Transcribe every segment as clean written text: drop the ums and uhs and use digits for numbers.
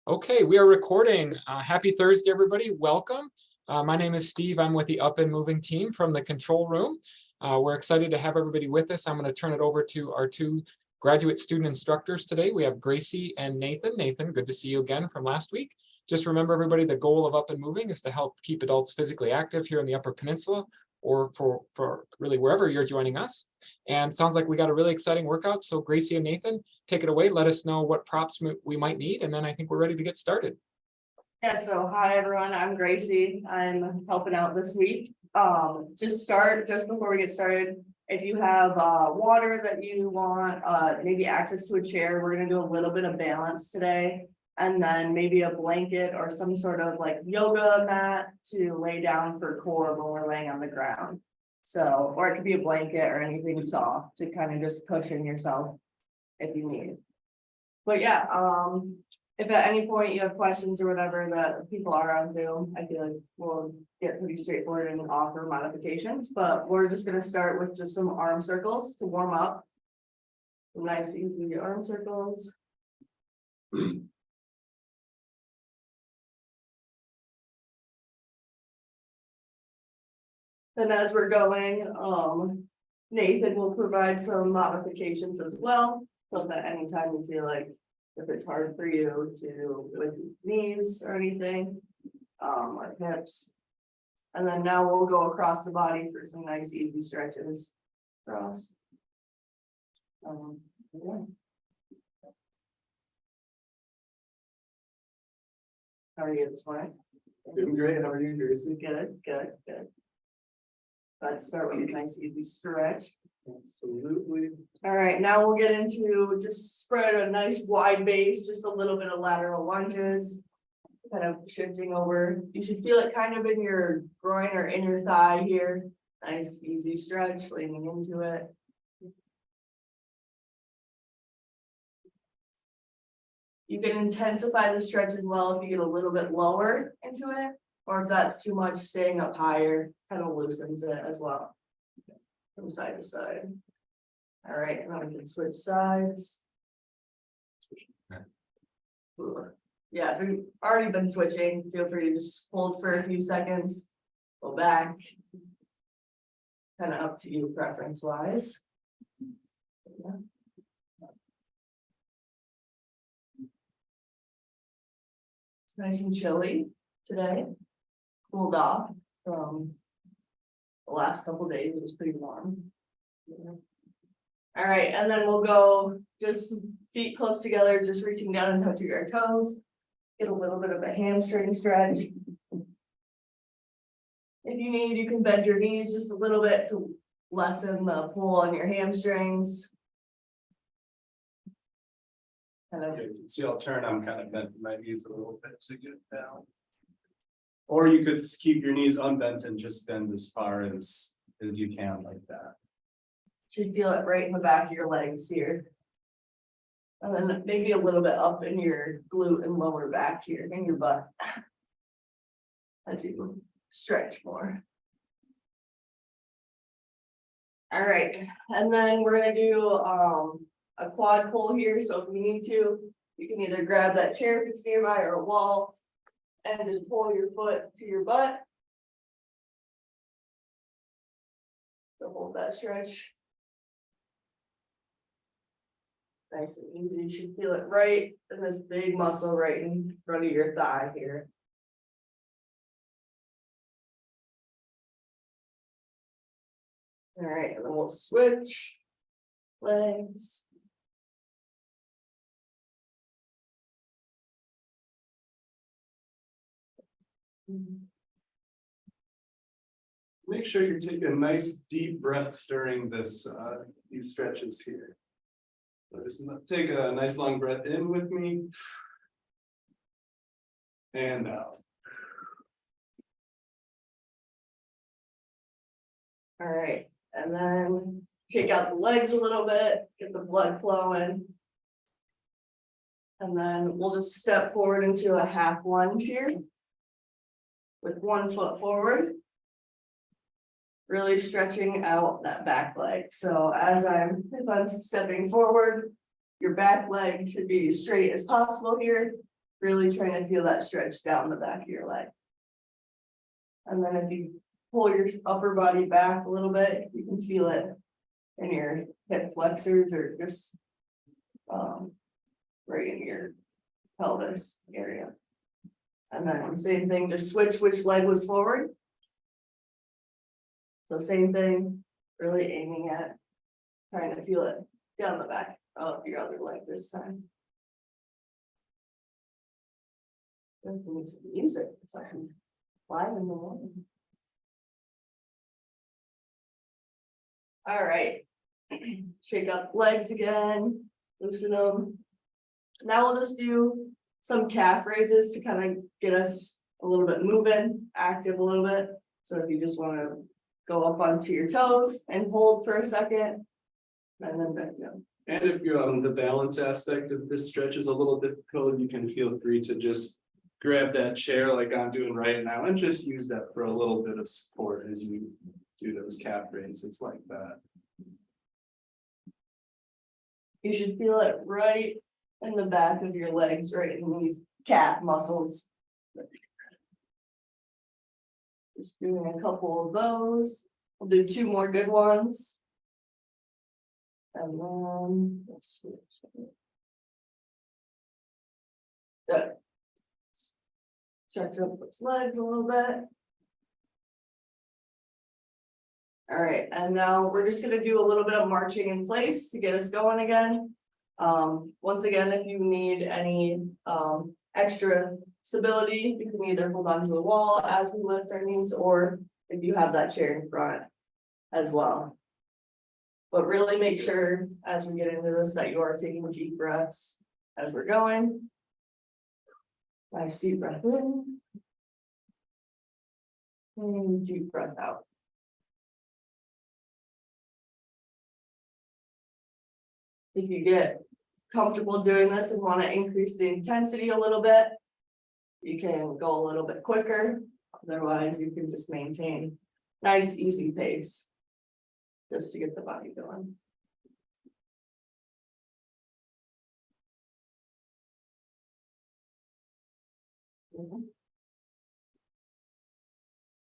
Okay, we are recording. Happy Thursday, everybody. Welcome. My name is Steve. I'm with the Up and Moving team from the control room. We're excited to have everybody with us. I'm going to turn it over to our two graduate student instructors today. We have Gracie and Nathan. Nathan, good to see you again from last week. Just remember, everybody, the goal of Up and Moving is to help keep adults physically active here in the Upper Peninsula, or for really wherever you're joining us. And sounds like we got a really exciting workout. So Gracie and Nathan, take it away. Let us know what props we might need, and then I think we're ready to get started. Yeah, so hi everyone, I'm Gracie. I'm helping out this week. Just before we get started, if you have water that you want, maybe access to a chair, we're gonna do a little bit of balance today. And then maybe a blanket or some sort of like yoga mat to lay down for core when we're laying on the ground. So, or it could be a blanket or anything soft to kind of just cushion yourself if you need. But yeah, if at any point you have questions or whatever that people are on Zoom, I feel like we'll get pretty straightforward and offer modifications, but we're just gonna start with just some arm circles to warm up. Nice, easy arm circles. And as we're going, Nathan will provide some modifications as well. So if at any time you feel like if it's hard for you to with knees or anything, or hips. And then now we'll go across the body for some nice easy stretches. Across. Yeah. How are you this morning? Doing great. How are you, Gracie? Good. Let's start with a nice easy stretch. Absolutely. All right, now we'll get into just spread a nice wide base, just a little bit of lateral lunges. Kind of shifting over. You should feel it kind of in your groin or in your thigh here. Nice easy stretch, leaning into it. You can intensify the stretch as well if you get a little bit lower into it, or if that's too much, staying up higher kind of loosens it as well. From side to side. All right, and then we can switch sides. Yeah, if you've already been switching, feel free to just hold for a few seconds, go back. Kind of up to you preference wise. Yeah. It's nice and chilly today, cooled off from the last couple of days. It was pretty warm. Yeah. All right, and then we'll go just feet close together, just reaching down and touching our toes. Get a little bit of a hamstring stretch. If you need, you can bend your knees just a little bit to lessen the pull on your hamstrings. Kind of. See, I'll turn. I'm kind of bent my knees a little bit to get it down. Or you could keep your knees unbent and just bend as far as you can, like that. Should feel it right in the back of your legs here. And then maybe a little bit up in your glute and lower back here in your butt. As you stretch more. All right, and then we're gonna do a quad pull here. So if you need to, you can either grab that chair if it's nearby or a wall and just pull your foot to your butt. So hold that stretch. Nice and easy. You should feel it right in this big muscle right in front of your thigh here. All right, and then we'll switch legs. Make sure you're taking nice deep breaths during this these stretches here. So just take a nice long breath in with me. And out. All right, and then shake out the legs a little bit, get the blood flowing. And then we'll just step forward into a half lunge here. With one foot forward. Really stretching out that back leg. So if I'm stepping forward, your back leg should be as straight as possible here. Really trying to feel that stretch down the back of your leg. And then if you pull your upper body back a little bit, you can feel it in your hip flexors or just right in your pelvis area. And then same thing, just switch which leg was forward. So same thing, really aiming at trying to feel it down the back of your other leg this time. We need some music, so I can live in the morning. All right. Shake up legs again, loosen them. Now we'll just do some calf raises to kind of get us a little bit moving, active a little bit. So if you just want to go up onto your toes and hold for a second. And then back down. And if you're on the balance aspect of this stretch is a little difficult, you can feel free to just grab that chair like I'm doing right now and just use that for a little bit of support as you do those calf raises like that. You should feel it right in the back of your legs, right in these calf muscles. Just doing a couple of those. We'll do 2 more good ones. And then let's switch. Good. Stretch up its legs a little bit. All right, and now we're just gonna do a little bit of marching in place to get us going again. Once again, if you need any extra stability, you can either hold on to the wall as we lift our knees, or if you have that chair in front as well. But really make sure as we get into this that you are taking deep breaths as we're going. Nice deep breath in. And deep breath out. If you get comfortable doing this and want to increase the intensity a little bit, you can go a little bit quicker. Otherwise, you can just maintain nice, easy pace just to get the body going.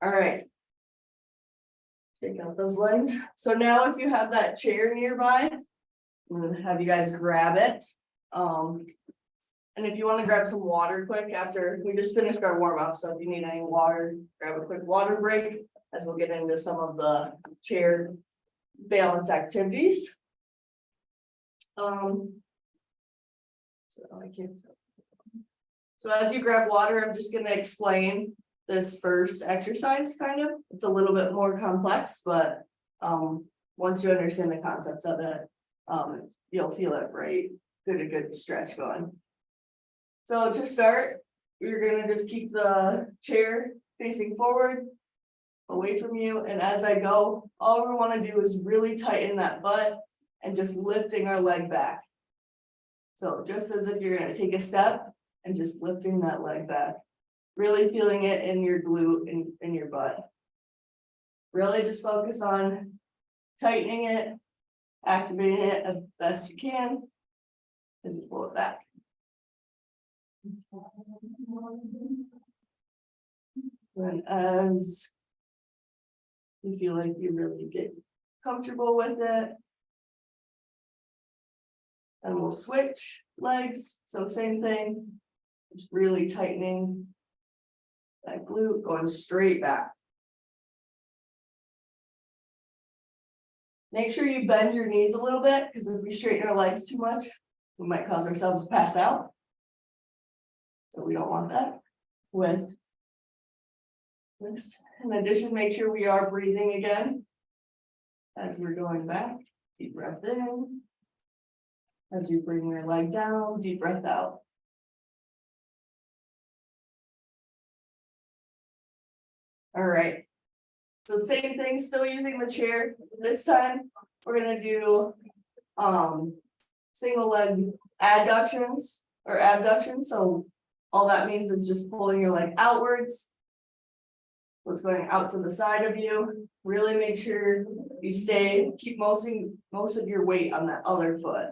All right. Take out those legs. So now if you have that chair nearby, I'm gonna have you guys grab it. And if you want to grab some water quick after we just finished our warm up, so if you need any water, grab a quick water break as we'll get into some of the chair balance activities. So as you grab water, I'm just gonna explain this first exercise kind of. It's a little bit more complex, but once you understand the concepts of it, you'll feel it right. Get a good stretch going. So to start, you're gonna just keep the chair facing forward, away from you, and as I go, all we want to do is really tighten that butt and just lifting our leg back. So just as if you're gonna take a step and just lifting that leg back, really feeling it in your glute and in your butt. Really just focus on tightening it, activating it as best you can as you pull it back. And as you feel like you really get comfortable with it, and we'll switch legs. So same thing, just really tightening that glute, going straight back. Make sure you bend your knees a little bit, because if we straighten our legs too much, we might cause ourselves to pass out. So we don't want that. With this, in addition, make sure we are breathing again as we're going back. Deep breath in. As you bring your leg down, deep breath out. All right. So same thing, still using the chair. This time we're gonna do single leg adductions or abductions. So all that means is just pulling your leg outwards. What's going out to the side of you. Really make sure you keep most of your weight on that other foot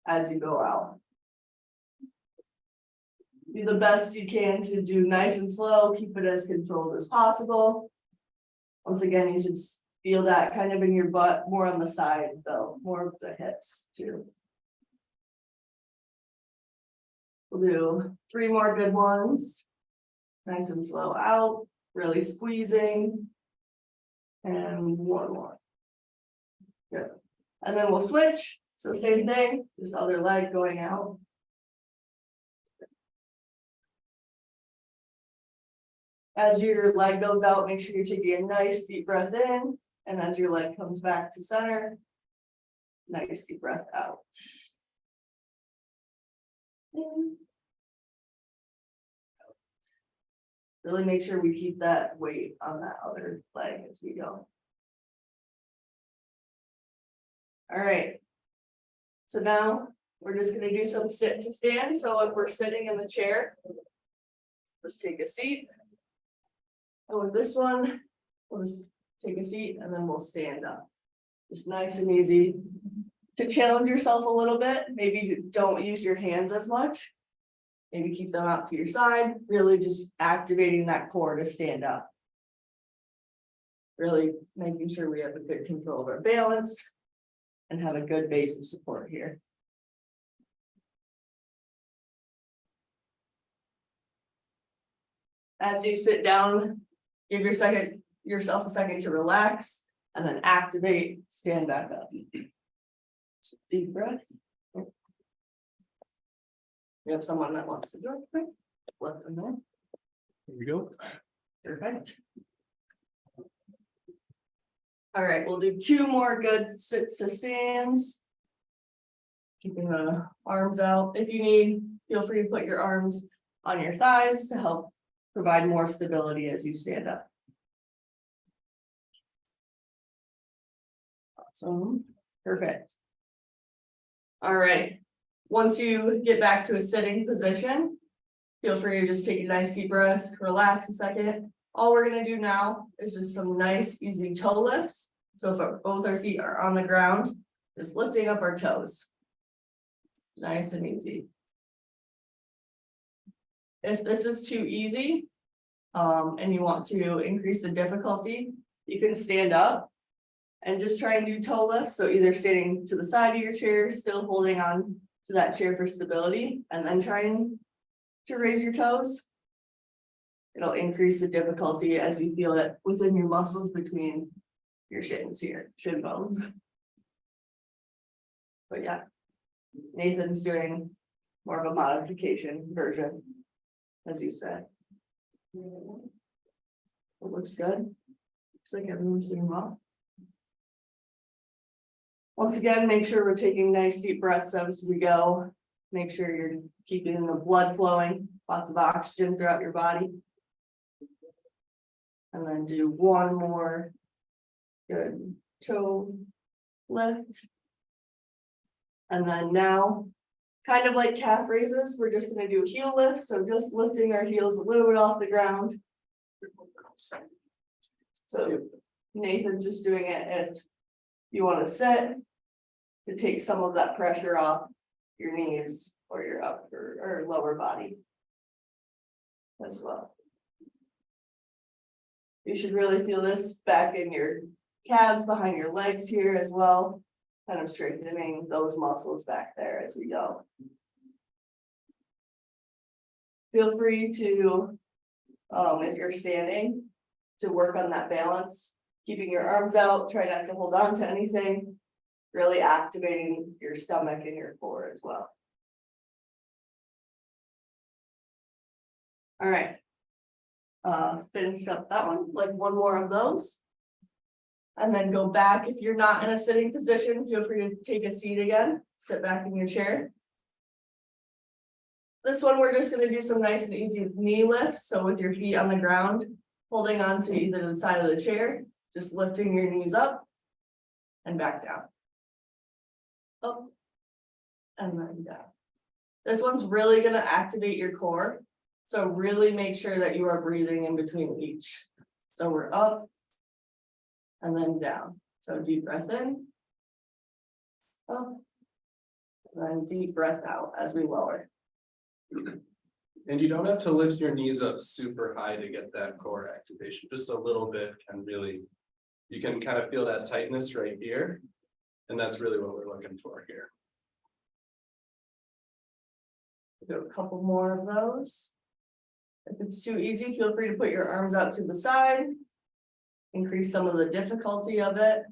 as you go out. Do the best you can to do nice and slow, keep it as controlled as possible. Once again, you should feel that kind of in your butt, more on the side though, more of the hips too. We'll do 3 more good ones. Nice and slow out, really squeezing. And 1 more. Good. And then we'll switch. So same thing, just other leg going out. As your leg goes out, make sure you're taking a nice deep breath in. And as your leg comes back to center, nice deep breath out. In. Really make sure we keep that weight on that other leg as we go. All right. So now we're just going to do some sit to stand. So if we're sitting in the chair, let's take a seat. And with this one, we'll just take a seat and then we'll stand up. Just nice and easy. To challenge yourself a little bit, maybe don't use your hands as much. Maybe keep them out to your side, really just activating that core to stand up. Really making sure we have a good control of our balance and have a good base of support here. As you sit down, give yourself a second to relax and then activate, stand back up. Deep breath. We have someone that wants to do it quick. Let them know. Here we go. Perfect. All right, we'll do 2 more good sits to stands. Keeping the arms out. If you need, feel free to put your arms on your thighs to help provide more stability as you stand up. Awesome. Perfect. All right. Once you get back to a sitting position, feel free to just take a nice deep breath, relax a second. All we're going to do now is just some nice, easy toe lifts. So if both our feet are on the ground, just lifting up our toes. Nice and easy. If this is too easy, and you want to increase the difficulty, you can stand up and just try and do toe lifts. So either standing to the side of your chair, still holding on to that chair for stability, and then trying to raise your toes. It'll increase the difficulty as you feel it within your muscles between your shins here, shin bones. But yeah, Nathan's doing more of a modification version, as you said. It looks good. Looks like everyone's doing well. Once again, make sure we're taking nice deep breaths as we go. Make sure you're keeping the blood flowing, lots of oxygen throughout your body. And then do 1 more good toe lift. And then now, kind of like calf raises, we're just going to do heel lifts. So just lifting our heels a little bit off the ground. So Nathan's just doing it if you want to sit to take some of that pressure off your knees or your upper or lower body as well. You should really feel this back in your calves, behind your legs here as well, kind of strengthening those muscles back there as we go. Feel free to, if you're standing, to work on that balance, keeping your arms out, try not to hold on to anything, really activating your stomach and your core as well. All right. Finish up that one, like 1 more of those. And then go back. If you're not in a sitting position, feel free to take a seat again, sit back in your chair. This one, we're just going to do some nice and easy knee lifts. So with your feet on the ground, holding on to either the side of the chair, just lifting your knees up and back down. Up and then down. This one's really going to activate your core. So really make sure that you are breathing in between each. So we're up and then down. So deep breath in, up, and then deep breath out as we lower. And you don't have to lift your knees up super high to get that core activation, just a little bit can really, you can kind of feel that tightness right here. And that's really what we're looking for here. Do a couple more of those. If it's too easy, feel free to put your arms out to the side. Increase some of the difficulty of it.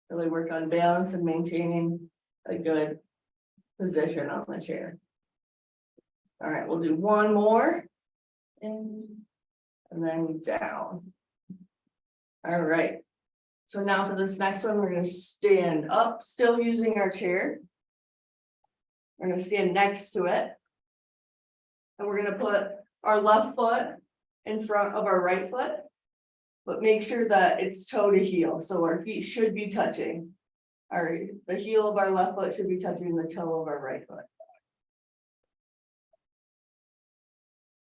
Really work on balance and maintaining a good position on the chair. All right, we'll do one more. And then down. All right. So now for this next one, we're gonna stand up, still using our chair. We're gonna stand next to it. And we're gonna put our left foot in front of our right foot. But make sure that it's toe to heel, so our feet should be touching. The heel of our left foot should be touching the toe of our right foot.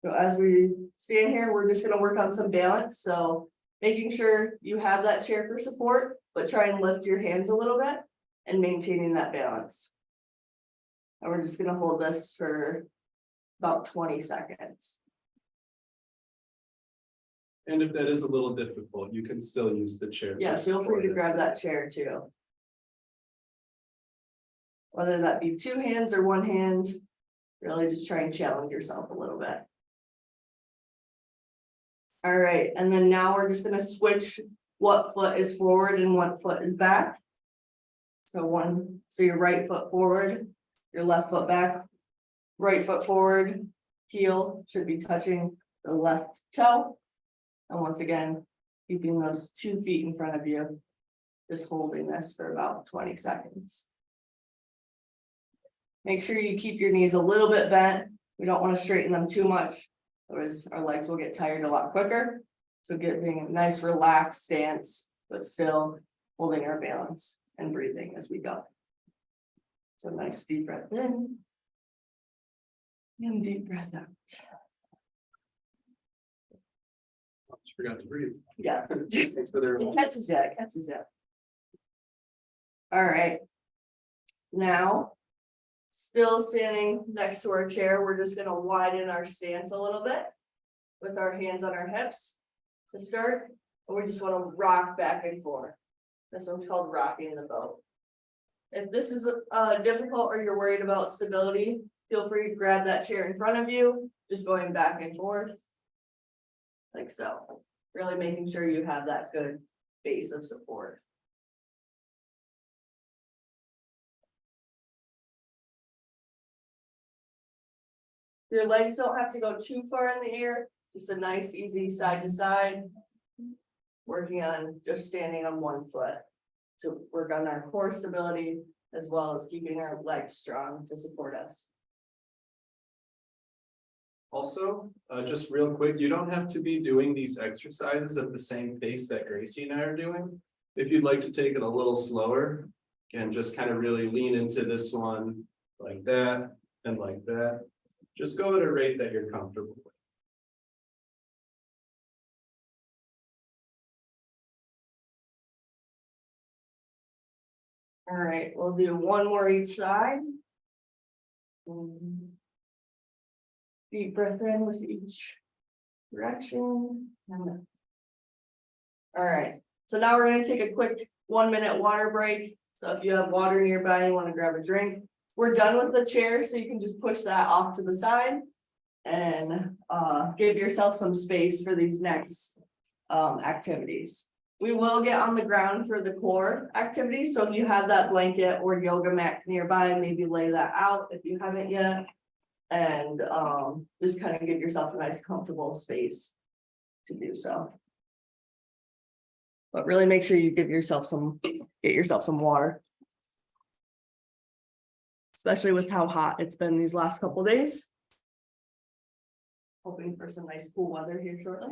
So as we stand here, we're just gonna work on some balance, so making sure you have that chair for support, but try and lift your hands a little bit and maintaining that balance. And we're just gonna hold this for about 20 seconds. And if that is a little difficult, you can still use the chair. Yeah, feel free to grab that chair too. Whether that be two hands or one hand, really just try and challenge yourself a little bit. All right, and then now we're just gonna switch what foot is forward and what foot is back. So your right foot forward, your left foot back, right foot forward, heel should be touching the left toe. And once again, keeping those 2 feet in front of you, just holding this for about 20 seconds. Make sure you keep your knees a little bit bent. We don't want to straighten them too much, otherwise our legs will get tired a lot quicker. So getting a nice relaxed stance, but still holding our balance and breathing as we go. So nice deep breath in. And deep breath out. Just forgot to breathe. Yeah. Thanks for the It catches that. All right. Now, still standing next to our chair, we're just gonna widen our stance a little bit with our hands on our hips to start. And we just want to rock back and forth. This one's called rocking the boat. If this is difficult or you're worried about stability, feel free to grab that chair in front of you, just going back and forth. Like so, really making sure you have that good base of support. Your legs don't have to go too far in the air, just a nice, easy side to side. Working on just standing on one foot to work on our core stability as well as keeping our legs strong to support us. Also, just real quick, you don't have to be doing these exercises at the same pace that Gracie and I are doing. If you'd like to take it a little slower and just kind of really lean into this one like that and like that, just go at a rate that you're comfortable with. All right, we'll do one more each side. Deep breath in with each direction. All right, so now we're gonna take a quick 1-minute water break. So if you have water nearby, you want to grab a drink. We're done with the chair, so you can just push that off to the side and give yourself some space for these next activities. We will get on the ground for the core activities. So if you have that blanket or yoga mat nearby, maybe lay that out if you haven't yet. And just kind of give yourself a nice comfortable space to do so. But really make sure you get yourself some water. Especially with how hot it's been these last couple days. Hoping for some nice cool weather here shortly.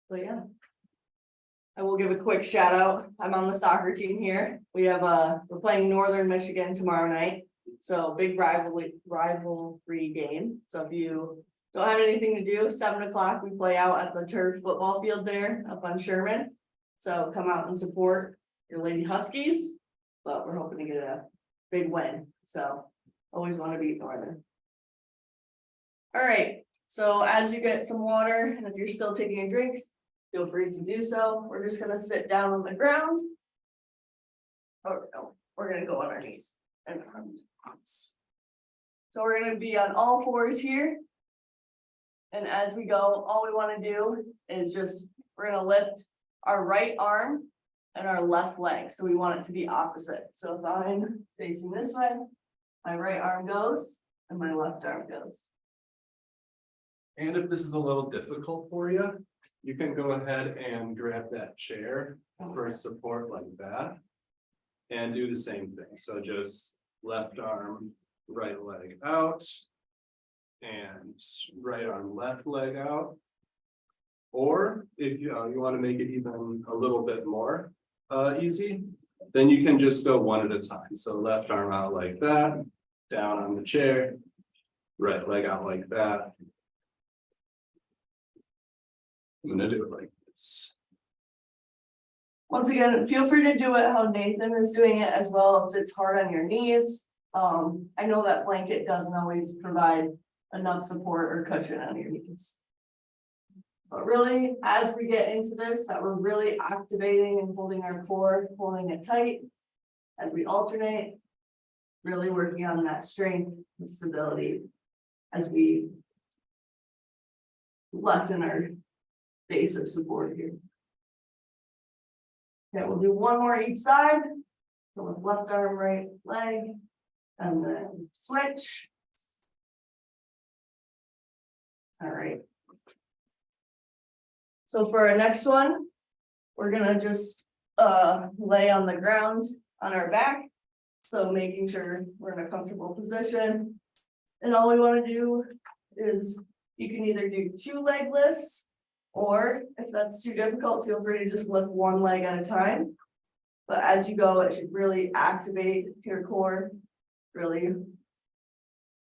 But yeah. I will give a quick shout out. I'm on the soccer team here. We're playing Northern Michigan tomorrow night. So big rivalry game. So if you don't have anything to do, 7 o'clock, we play out at the turf football field there up on Sherman. So come out and support your Lady Huskies, but we're hoping to get a big win. So always want to beat Northern. All right, so as you get some water, and if you're still taking a drink, feel free to do so. We're just gonna sit down on the ground. Oh, no, we're gonna go on our knees and arms. So we're gonna be on all fours here. And as we go, all we wanna do is we're gonna lift our right arm and our left leg, so we want it to be opposite. So if I'm facing this way, my right arm goes and my left arm goes. And if this is a little difficult for you, you can go ahead and grab that chair for support like that. And do the same thing, so just left arm, right leg out. And right arm, left leg out. Or if you want to make it even a little bit more easy, then you can just go one at a time. So left arm out like that, down on the chair, right leg out like that. I'm gonna do it like this. Once again, feel free to do it how Nathan is doing it as well, if it's hard on your knees. I know that blanket doesn't always provide enough support or cushion on your knees. But really, as we get into this, that we're really activating and holding our core, holding it tight. As we alternate, really working on that strength and stability. As we lessen our base of support here. Okay, we'll do one more each side. So with left arm, right leg, and then switch. All right. So for our next one, we're gonna just lay on the ground on our back. So making sure we're in a comfortable position. And all we want to do is you can either do 2 leg lifts. Or if that's too difficult, feel free to just lift one leg at a time. But as you go, it should really activate your core, really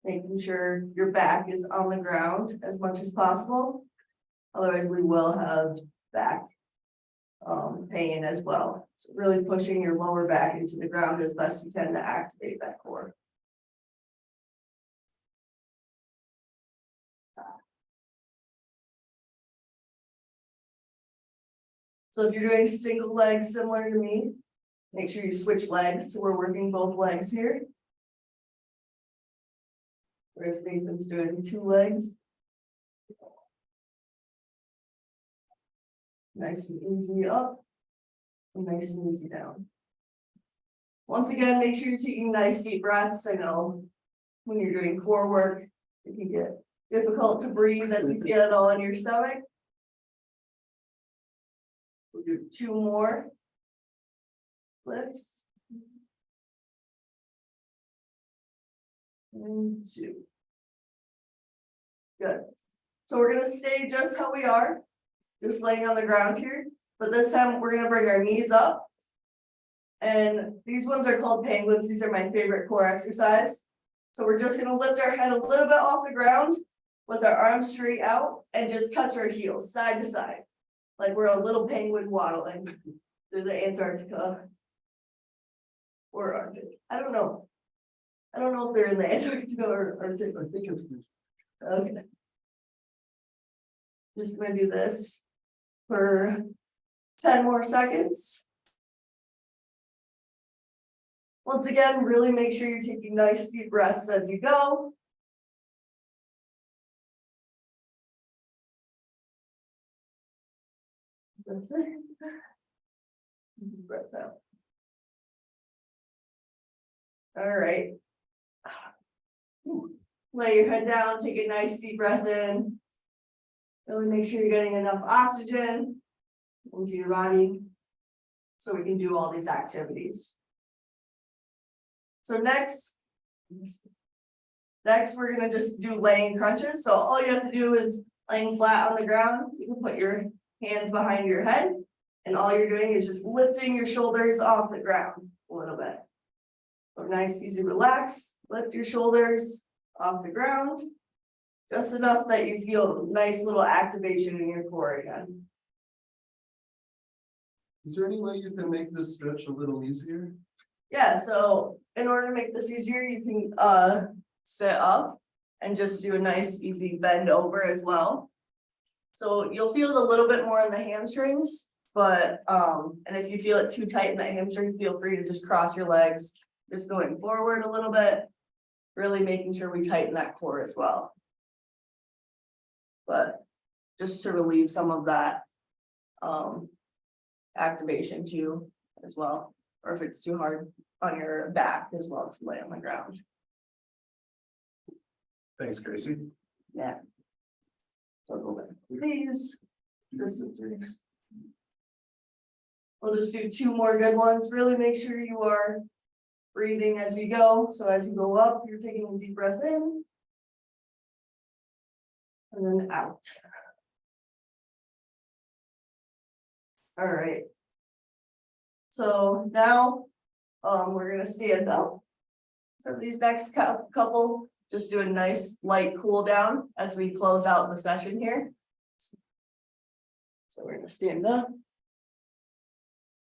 making sure your back is on the ground as much as possible. Otherwise, we will have back pain as well. So really pushing your lower back into the ground as best you can to activate that core. So if you're doing single legs similar to me, make sure you switch legs. So we're working both legs here. Whereas Nathan's doing 2 legs. Nice and easy up. And nice and easy down. Once again, make sure you're taking nice deep breaths. I know when you're doing core work, it can get difficult to breathe as you feel it all in your stomach. We'll do 2 more lifts. And 2. Good. So we're gonna stay just how we are, just laying on the ground here, but this time we're gonna bring our knees up. And these ones are called penguins. These are my favorite core exercise. So we're just gonna lift our head a little bit off the ground with our arms straight out and just touch our heels side to side. Like we're a little penguin waddling through the Antarctica or Arctic. I don't know. I don't know if they're in the Antarctica or Arctic. I think it's okay. Just gonna do this for 10 more seconds. Once again, really make sure you're taking nice deep breaths as you go. That's it. Breath out. All right. Lay your head down, take a nice deep breath in. Really make sure you're getting enough oxygen into your body so we can do all these activities. So next we're gonna just do laying crunches. So all you have to do is laying flat on the ground. You can put your hands behind your head, and all you're doing is just lifting your shoulders off the ground a little bit. So nice, easy, relax, lift your shoulders off the ground, just enough that you feel nice little activation in your core again. Is there any way you can make this stretch a little easier? Yeah, so in order to make this easier, you can sit up and just do a nice easy bend over as well. So you'll feel it a little bit more in the hamstrings, but and if you feel it too tight in the hamstring, feel free to just cross your legs, just going forward a little bit, really making sure we tighten that core as well. But just to relieve some of that activation too as well, or if it's too hard on your back as well to lay on the ground. Thanks, Gracie. Yeah. So go back to these. We'll just do 2 more good ones. Really make sure you are breathing as you go. So as you go up, you're taking a deep breath in. And then out. All right. So now, we're gonna stand up for these next couple. Just do a nice light cool down as we close out the session here. So we're gonna stand up.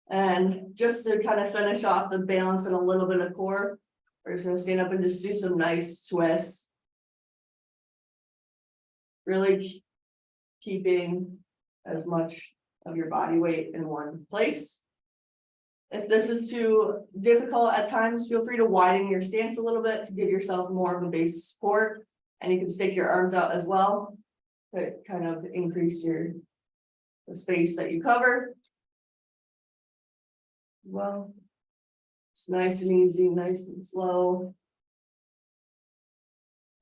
And just to kind of finish off the balance and a little bit of core, we're just gonna stand up and just do some nice twists. Really keeping as much of your body weight in one place. If this is too difficult at times, feel free to widen your stance a little bit to give yourself more of a base support. And you can stick your arms out as well to kind of increase the space that you cover. Well, it's nice and easy, nice and slow.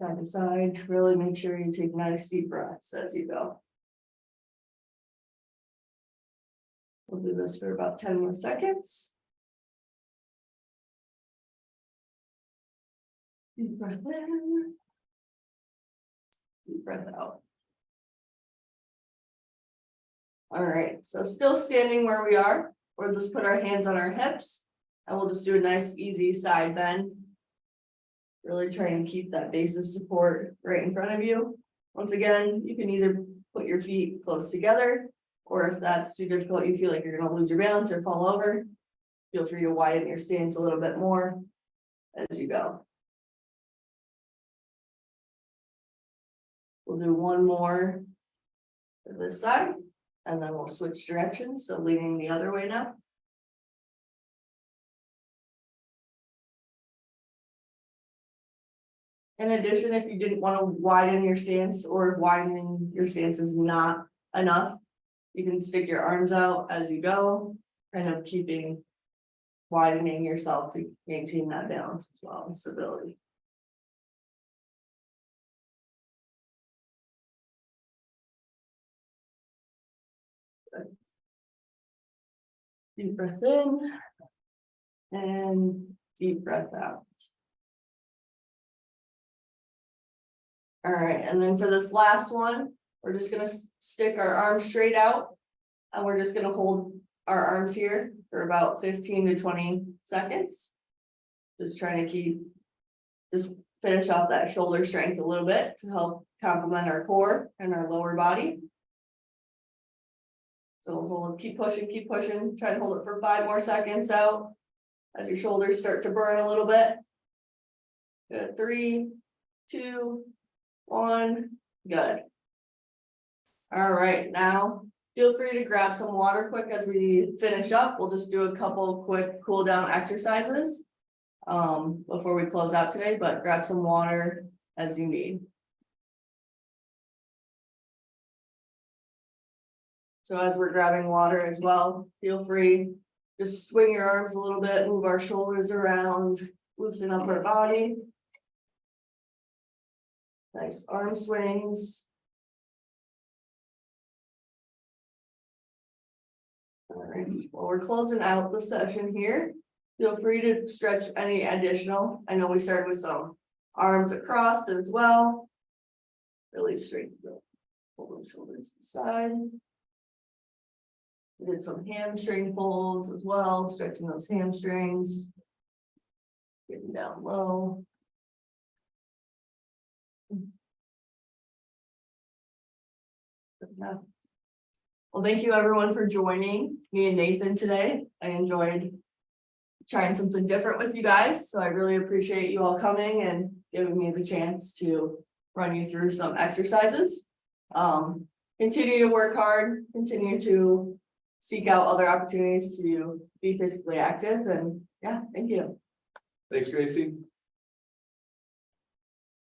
Side to side, really make sure you take nice deep breaths as you go. We'll do this for about 10 more seconds. Deep breath in. Deep breath out. All right, so still standing where we are, we'll just put our hands on our hips and we'll just do a nice easy side bend. Really try and keep that base of support right in front of you. Once again, you can either put your feet close together, or if that's too difficult, you feel like you're gonna lose your balance or fall over, feel free to widen your stance a little bit more as you go. We'll do one more to this side, and then we'll switch directions, so leaning the other way now. In addition, if you didn't want to widen your stance or widening your stance is not enough, you can stick your arms out as you go, kind of widening yourself to maintain that balance as well and stability. Good. Deep breath in and deep breath out. All right, and then for this last one, we're just gonna stick our arms straight out. And we're just gonna hold our arms here for about 15 to 20 seconds. Just trying to just finish off that shoulder strength a little bit to help complement our core and our lower body. So we'll keep pushing, try to hold it for 5 more seconds out. As your shoulders start to burn a little bit. Good, 3, 2, 1, good. All right, now feel free to grab some water quick as we finish up. We'll just do a couple quick cool down exercises before we close out today, but grab some water as you need. So as we're grabbing water as well, feel free, just swing your arms a little bit, move our shoulders around, loosen up our body. Nice arm swings. All right, well, we're closing out the session here. Feel free to stretch any additional. I know we started with some arms across as well. Really straighten the pull those shoulders to the side. We did some hamstring pulls as well, stretching those hamstrings. Getting down low. Well, thank you everyone for joining me and Nathan today. I enjoyed trying something different with you guys, so I really appreciate you all coming and giving me the chance to run you through some exercises. Continue to work hard, continue to seek out other opportunities to be physically active, and yeah, thank you. Thanks, Gracie.